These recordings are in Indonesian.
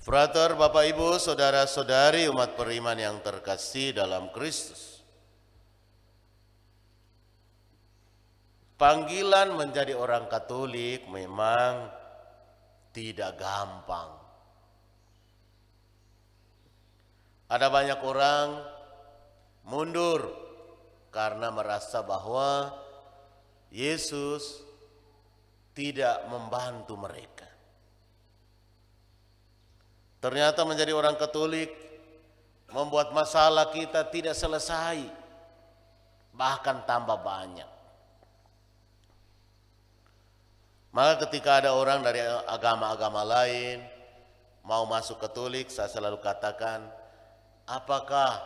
Frater, Bapak Ibu, Saudara-saudari umat beriman yang terkasih dalam Kristus. Panggilan menjadi orang Katolik memang tidak gampang. Ada banyak orang mundur karena merasa bahwa Yesus tidak membantu mereka. Ternyata menjadi orang Katolik membuat masalah kita tidak selesai, bahkan tambah banyak. Maka ketika ada orang dari agama-agama lain mau masuk Katolik, saya selalu katakan, apakah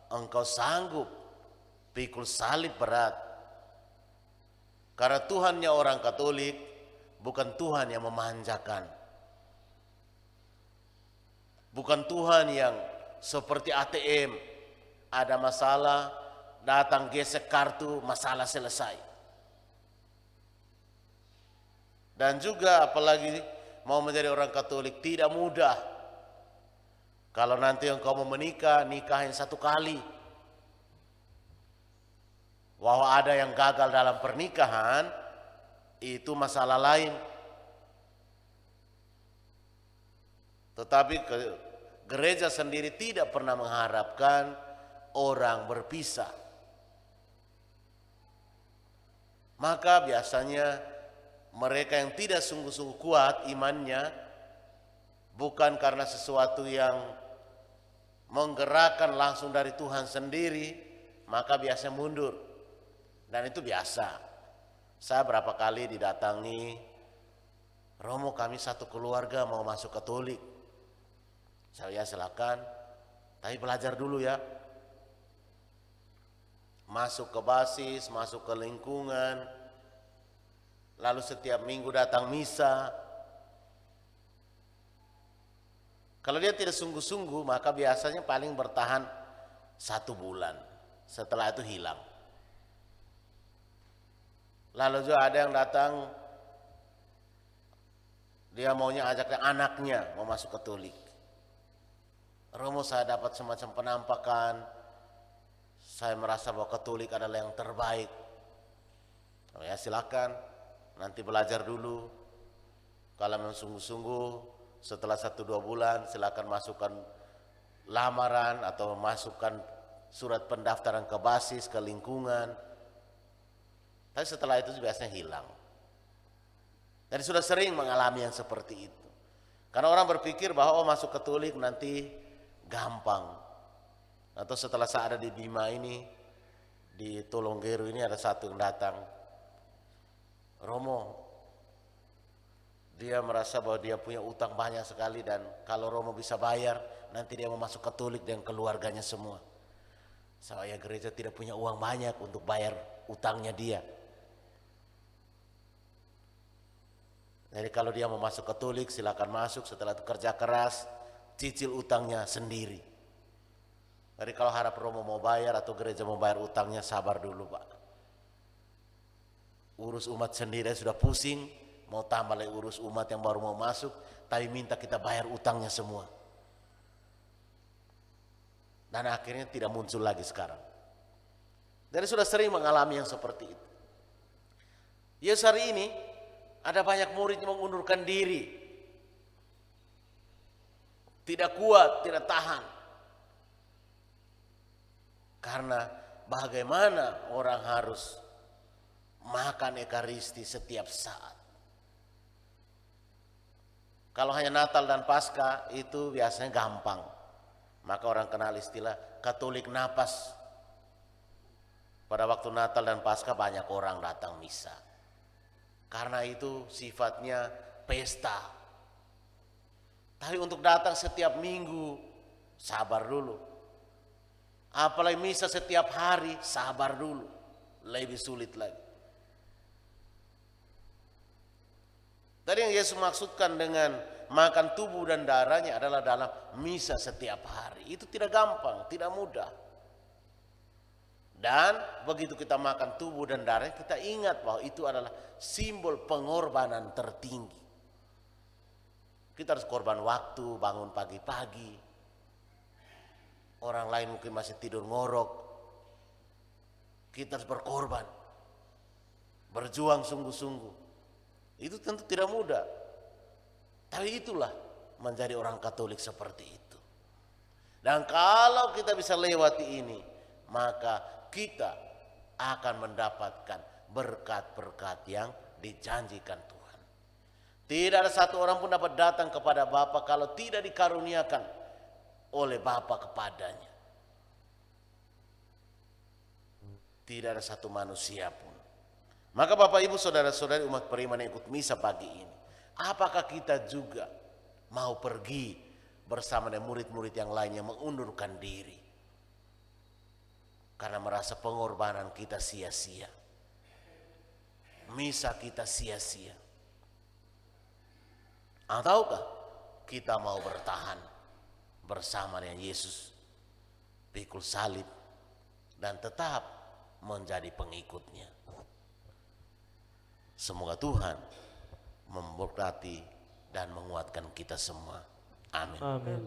engkau sanggup pikul salib berat? Karena Tuhannya orang Katolik bukan Tuhan yang memanjakan. Bukan Tuhan yang seperti ATM, ada masalah, datang gesek kartu, masalah selesai. Dan juga apalagi mau menjadi orang Katolik tidak mudah. Kalau nanti engkau mau menikah, nikahin satu kali. Bahwa ada yang gagal dalam pernikahan, itu masalah lain. Tetapi gereja sendiri tidak pernah mengharapkan orang berpisah. Maka biasanya mereka yang tidak sungguh-sungguh kuat imannya, bukan karena sesuatu yang menggerakkan langsung dari Tuhan sendiri, maka biasanya mundur. Dan itu biasa. Saya berapa kali didatangi, Romo kami satu keluarga mau masuk Katolik. Saya silakan, tapi belajar dulu ya. Masuk ke basis, masuk ke lingkungan, lalu setiap minggu datang misa. Kalau dia tidak sungguh-sungguh, maka biasanya paling bertahan 1 bulan. Setelah itu hilang. Lalu juga ada yang datang, dia maunya ajak anaknya mau masuk Katolik. Romo, saya dapat semacam penampakan, saya merasa bahwa Katolik adalah yang terbaik. Oh ya silakan, nanti belajar dulu. Kalau memang sungguh-sungguh, setelah 1-2 bulan silakan masukkan lamaran atau masukkan surat pendaftaran ke basis, ke lingkungan. Tapi setelah itu biasanya hilang. Jadi sudah sering mengalami yang seperti itu. Karena orang berpikir bahwa masuk Katolik nanti gampang. Atau setelah saya ada di Bima ini, di Tolonggeru ini ada satu yang datang, Romo, dia merasa bahwa dia punya utang banyak sekali dan kalau Romo bisa bayar, nanti dia mau masuk Katolik dan keluarganya semua. Saya gereja tidak punya uang banyak untuk bayar utangnya dia. Jadi kalau dia mau masuk Katolik silakan masuk, setelah itu kerja keras, cicil utangnya sendiri. Jadi kalau harap Romo mau bayar atau gereja mau bayar utangnya, sabar dulu Pak. Urus umat sendiri sudah pusing, mau tambah lagi urus umat yang baru mau masuk, tapi minta kita bayar utangnya semua. Dan akhirnya tidak muncul lagi sekarang. Jadi sudah sering mengalami yang seperti itu. Yesus hari ini ada banyak murid yang mengundurkan diri. Tidak kuat, tidak tahan. Karena bagaimana orang harus makan Ekaristi setiap saat. Kalau hanya Natal dan Paskah itu biasanya gampang. Maka orang kenal istilah Katolik napas. Pada waktu Natal dan Paskah banyak orang datang misa. Karena itu sifatnya pesta. Tapi untuk datang setiap minggu, sabar dulu. Apalagi misa setiap hari, sabar dulu. Lebih sulit lagi. Tadi yang Yesus maksudkan dengan makan tubuh dan darahnya adalah dalam misa setiap hari. Itu tidak gampang, tidak mudah. Dan begitu kita makan tubuh dan darahnya, kita ingat bahwa itu adalah simbol pengorbanan tertinggi. Kita harus korban waktu, bangun pagi-pagi. Orang lain mungkin masih tidur ngorok. Kita harus berkorban. Berjuang sungguh-sungguh. Itu tentu tidak mudah. Tapi itulah menjadi orang Katolik seperti itu. Dan kalau kita bisa lewati ini, maka kita akan mendapatkan berkat-berkat yang dijanjikan Tuhan. Tidak ada satu orang pun dapat datang kepada Bapa kalau tidak dikaruniakan oleh Bapa kepadanya. Tidak ada satu manusia pun. Maka Bapak Ibu saudara-saudari umat beriman yang ikut misa pagi ini, apakah kita juga mau pergi bersama dengan murid-murid yang lainnya mengundurkan diri karena merasa pengorbanan kita sia-sia, misa kita sia-sia? Ataukah kita mau bertahan bersama dengan Yesus pikul salib dan tetap menjadi pengikutnya? Semoga Tuhan memberkati dan menguatkan kita semua. Amin. Amin.